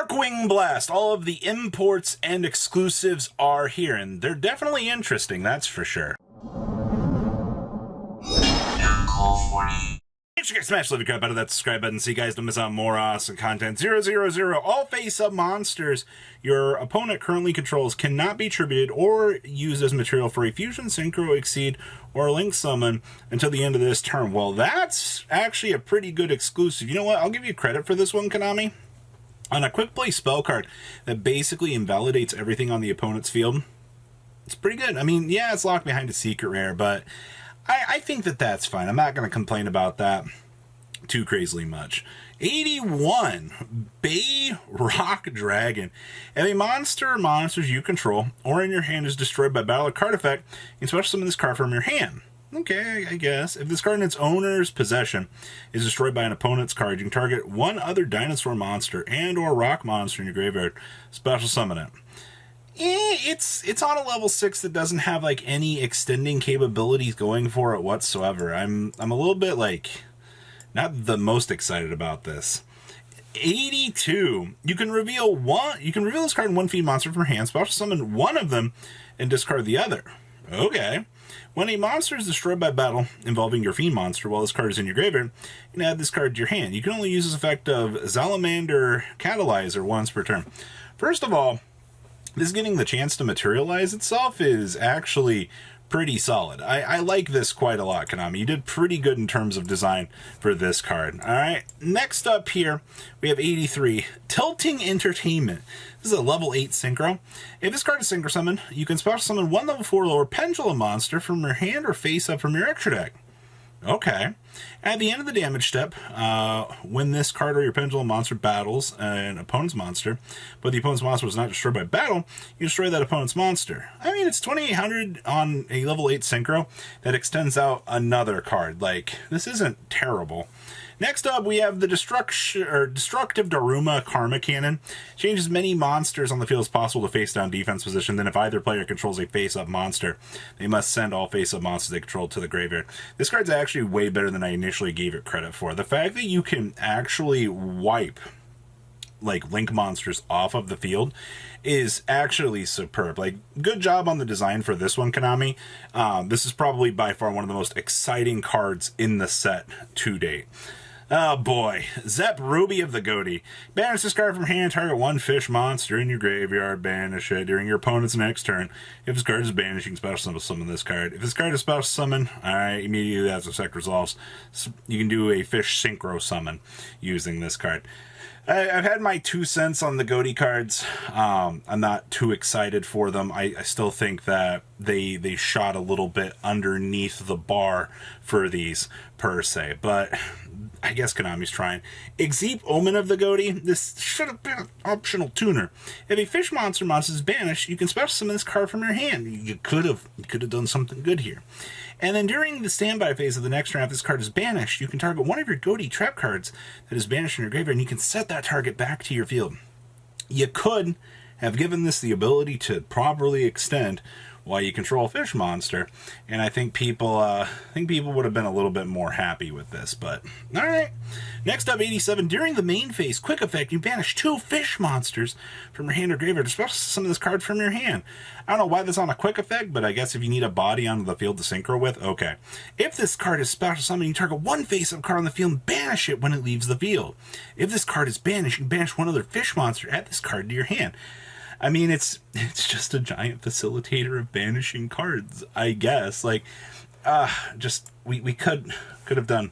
Darkwing Blast! All of the imports and exclusives are here, and they're definitely interesting, that's for sure. Make sure you guys smash the crap out of that subscribe button so you guys don't miss out on more awesome content. 000. All face-up monsters your opponent currently controls cannot be attributed or used as material for a fusion, synchro, exceed, or link summon until the end of this turn. Well, that's actually a pretty good exclusive. You know what? I'll give you credit for this one, Konami. On a quick play spell card that basically invalidates everything on the opponent's field, it's pretty good. I mean, yeah, it's locked behind a secret rare, but I think that that's fine. I'm not going to complain about that too crazily much. 81, Bay Rock Dragon. If a monster or monsters you control or in your hand is destroyed by battle or card effect, you can special summon this card from your hand. Okay, I guess. If this card in its owner's possession is destroyed by an opponent's card, you can target one other dinosaur monster and or rock monster in your graveyard. Special summon it. It's on a level 6 that doesn't have like any extending capabilities going for it whatsoever. I'm a little bit like not the most excited about this. 82. You can reveal this card in one feed monster from your hand, special summon one of them, and discard the other. Okay. When a monster is destroyed by battle involving your fiend monster while this card is in your graveyard, you can add this card to your hand. You can only use this effect of salamander catalyzer once per turn. First of all, this getting the chance to materialize itself is actually pretty solid. I like this quite a lot, Konami. You did pretty good in terms of design for this card. Alright, next up here, we have 83, Tilting Entertainment. This is a level 8 synchro. If this card is synchro summon, you can special summon one level 4 lower pendulum monster from your hand or face up from your extra deck. Okay. At the end of the damage step, when this card or your pendulum monster battles an opponent's monster, but the opponent's monster was not destroyed by battle, you destroy that opponent's monster. I mean, it's 2800 on a level 8 synchro that extends out another card. Like, this isn't terrible. Next up, we have the Destructive Daruma Karma Cannon. Changes many monsters on the field as possible to face-down defense position. Then if either player controls a face-up monster, they must send all face-up monsters they control to the graveyard. This card's actually way better than I initially gave it credit for. The fact that you can actually wipe like link monsters off of the field is actually superb. Like, good job on the design for this one, Konami. This is probably by far one of the most exciting cards in the set to date. Oh boy, Zep Ruby of the Goatee. Banish this card from hand, target one fish monster in your graveyard, banish it during your opponent's next turn. If this card is banished, you can special summon this card. If this card is special summon, alright, immediately as the effect resolves, you can do a fish synchro summon using this card. I've had my 2 cents on the Goatee cards. I'm not too excited for them. I still think that they shot a little bit underneath the bar for these, per se. But I guess Konami's trying. Exeep Omen of the Goatee. This should have been an optional tuner. If a fish monster is banished, you can special summon this card from your hand. You could have done something good here. And then during the standby phase of the next turn, if this card is banished, you can target one of your Goatee trap cards that is banished in your graveyard, and you can set that target back to your field. You could have given this the ability to properly extend while you control a fish monster, and I think people would have been a little bit more happy with this. But all right. Next up, 87. During the main phase, quick effect, you banish 2 fish monsters from your hand or graveyard, especially some of this card from your hand. I don't know why this is on a quick effect, but I guess if you need a body onto the field to synchro with, okay. If this card is special summoned, you target one face-up card on the field and banish it when it leaves the field. If this card is banished, you can banish one other fish monster, add this card to your hand. I mean, it's just a giant facilitator of banishing cards, I guess. Like, we could have done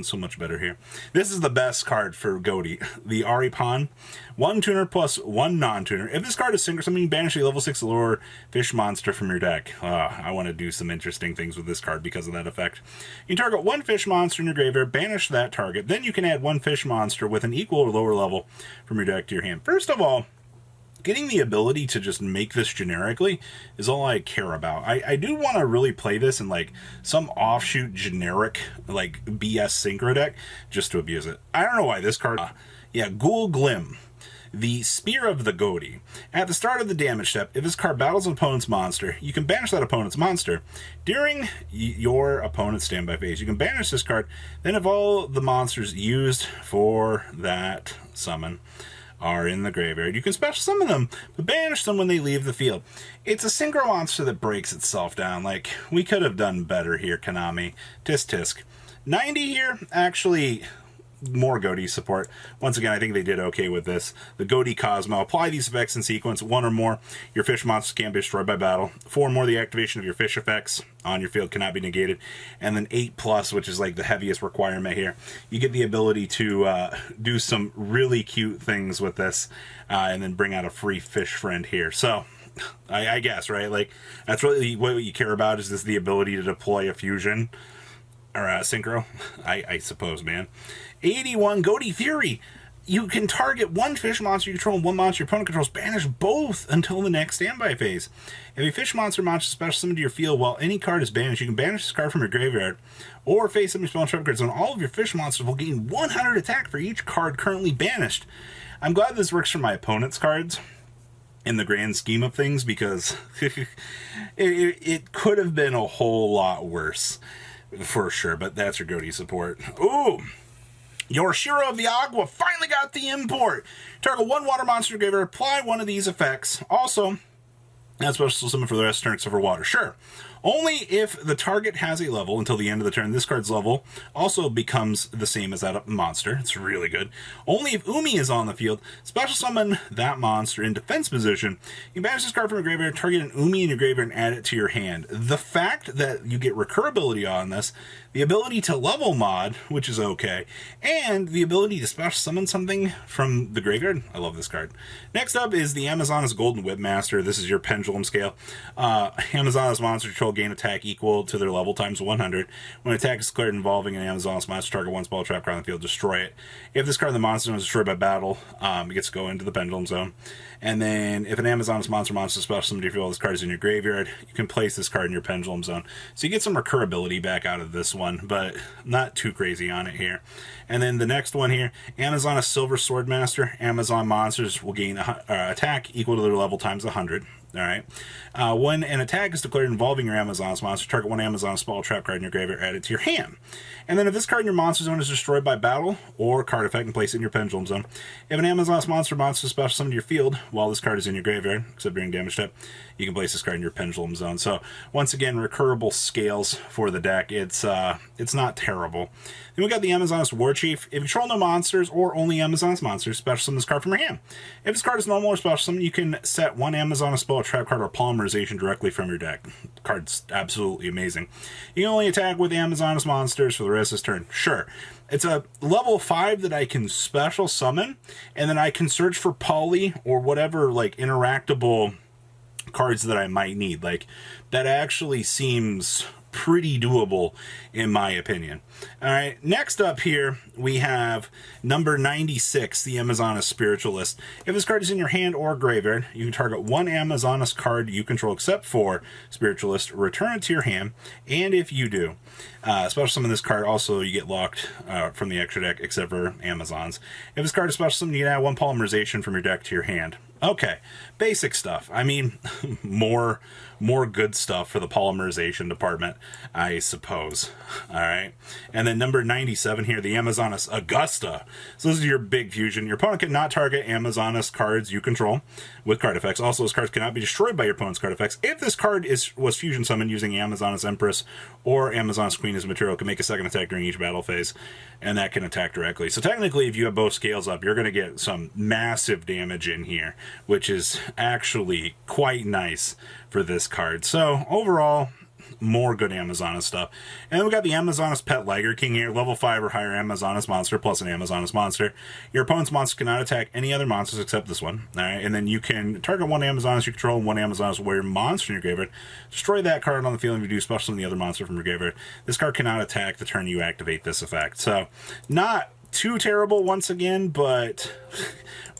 so much better here. This is the best card for Goatee, the Ari Pawn. 1 tuner plus 1 non-tuner. If this card is synchro summon, you banish a level 6 lower fish monster from your deck. I want to do some interesting things with this card because of that effect. You target 1 fish monster in your graveyard, banish that target. Then you can add 1 fish monster with an equal or lower level from your deck to your hand. First of all, getting the ability to just make this generically is all I care about. I do want to really play this in like some offshoot generic like BS synchro deck just to abuse it. I don't know why this card. Ghoul Glim, the Spear of the Goatee. At the start of the damage step, if this card battles an opponent's monster, you can banish that opponent's monster. During your opponent's standby phase, you can banish this card. Then if all the monsters used for that summon are in the graveyard. You can special summon them, but banish them when they leave the field. It's a synchro monster that breaks itself down. Like, we could have done better here, Konami. Tisk tisk. 90 here, actually, more goatee support. Once again, I think they did okay with this. The goatee Cosmo. Apply these effects in sequence. 1 or more. Your fish monsters can't be destroyed by battle. 4 or more, the activation of your fish effects on your field cannot be negated. And then 8+, which is like the heaviest requirement here. You get the ability to do some really cute things with this, and then bring out a free fish friend here. So, I guess, right? Like, that's really what you care about, is this the ability to deploy a fusion or synchro, I suppose, man. 81, Goatee Fury. You can target one fish monster you control and one monster your opponent controls. Banish both until the next standby phase. If a fish monster monster special summoned to your field while any card is banished, you can banish this card from your graveyard or face up your spell and trap cards. And all of your fish monsters will gain 100 attack for each card currently banished. I'm glad this works for my opponent's cards in the grand scheme of things, because it could have been a whole lot worse for sure. But that's your goatee support. Ooh! Your Shiro of the Agua finally got the import. Target one water monster to graveyard. Apply one of these effects. Also, that's special summon for the rest of the turn except for water. Sure. Only if the target has a level until the end of the turn. This card's level also becomes the same as that monster. It's really good. Only if Umi is on the field, special summon that monster in defense position. You banish this card from your graveyard, target an Umi in your graveyard, and add it to your hand. The fact that you get recurability on this, the ability to level mod, which is okay, and the ability to special summon something from the graveyard. I love this card. Next up is the Amazoness Golden Webmaster. This is your pendulum scale. Amazoness monster control gain attack equal to their level times 100. When an attack is declared involving an Amazoness monster, target one spell trap card on the field, destroy it. If this card in the monster zone is destroyed by battle, it gets to go into the pendulum zone. And then if an Amazoness monster special summoned to your field, this card is in your graveyard, you can place this card in your pendulum zone. So you get some recurability back out of this one, but not too crazy on it here. And then the next one here, Amazoness Silver Swordmaster. Amazon monsters will gain attack equal to their level times 100. All right. When an attack is declared involving your Amazoness monster, target one Amazoness spell trap card in your graveyard, add it to your hand. And then if this card in your monster zone is destroyed by battle or card effect, and place it in your pendulum zone. If an Amazoness monster special summoned to your field while this card is in your graveyard, except during damage step, you can place this card in your pendulum zone. So once again, recurable scales for the deck. It's not terrible. Then we got the Amazoness Warchief. If you control no monsters or only Amazoness monsters, special summon this card from your hand. If this card is normal or special summon, you can set one Amazoness spell, trap card, or polymerization directly from your deck. The card's absolutely amazing. You can only attack with Amazoness monsters for the rest of this turn. Sure. It's a level 5 that I can special summon, and then I can search for poly or whatever, like, interactable cards that I might need. Like, that actually seems pretty doable in my opinion. All right, next up here we have number 96, the Amazoness Spiritualist. If this card is in your hand or graveyard, you can target one Amazoness card you control except for Spiritualist, return it to your hand, and if you do, special summon this card. Also, you get locked from the extra deck except for Amazons. If this card is special summoned, you can add one polymerization from your deck to your hand. Okay, basic stuff. I mean, more good stuff for the polymerization department, I suppose. All right, and then number 97 here, the Amazoness Augusta. So this is your big fusion. Your opponent cannot target Amazoness cards you control with card effects. Also, those cards cannot be destroyed by your opponent's card effects. If this card was fusion summoned using Amazoness Empress or Amazoness Queen as material, it can make a second attack during each battle phase, and that can attack directly. So technically, if you have both scales up, you're going to get some massive damage in here, which is actually quite nice for this card. So overall, more good Amazoness stuff. And then we got the Amazoness Pet Liger King here, level 5 or higher Amazoness monster plus an Amazoness monster. Your opponent's monster cannot attack any other monsters except this one. All right, and then you can target one Amazoness you control and one Amazoness warrior monster in your graveyard. Destroy that card on the field and if you do, special summon the other monster from your graveyard. This card cannot attack the turn you activate this effect. So not too terrible once again, but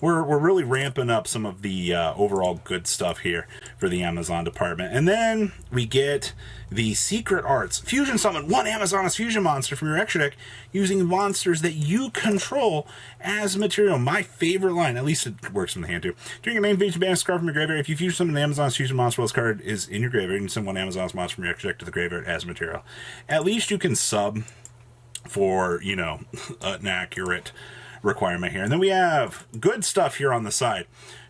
we're really ramping up some of the overall good stuff here for the Amazon department. And then we get the Secret Arts. Fusion summon one Amazoness fusion monster from your extra deck using monsters that you control as material. My favorite line, at least it works from the hand too. During your main phase, you banish this card from your graveyard. If you fusion summon an Amazoness fusion monster while this card is in your graveyard, you can send one Amazoness monster from your extra deck to the graveyard as material. At least you can sub for, you know, an accurate requirement here. And then we have good stuff here on the side.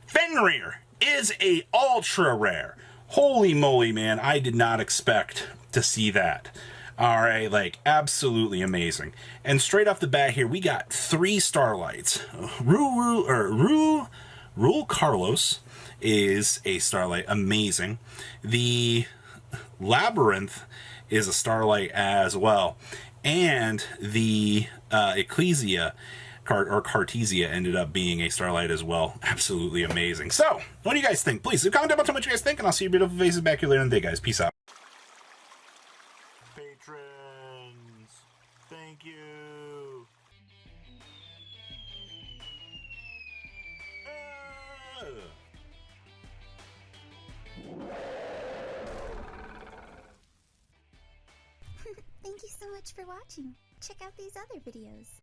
Fenrir is a ultra rare. Holy moly, man. I did not expect to see that. All right, like absolutely amazing. And straight off the bat here, we got 3 starlights. Rule Carlos is a starlight, amazing. The Labyrinth is a starlight as well, and the Ecclesia or Cartesia ended up being a starlight as well. Absolutely amazing. So, what do you guys think? Please comment down below what you guys think, and I'll see your beautiful faces back here later in the day, guys. Peace out. Patrons, thank you. Thank you so much for watching. Check out these other videos.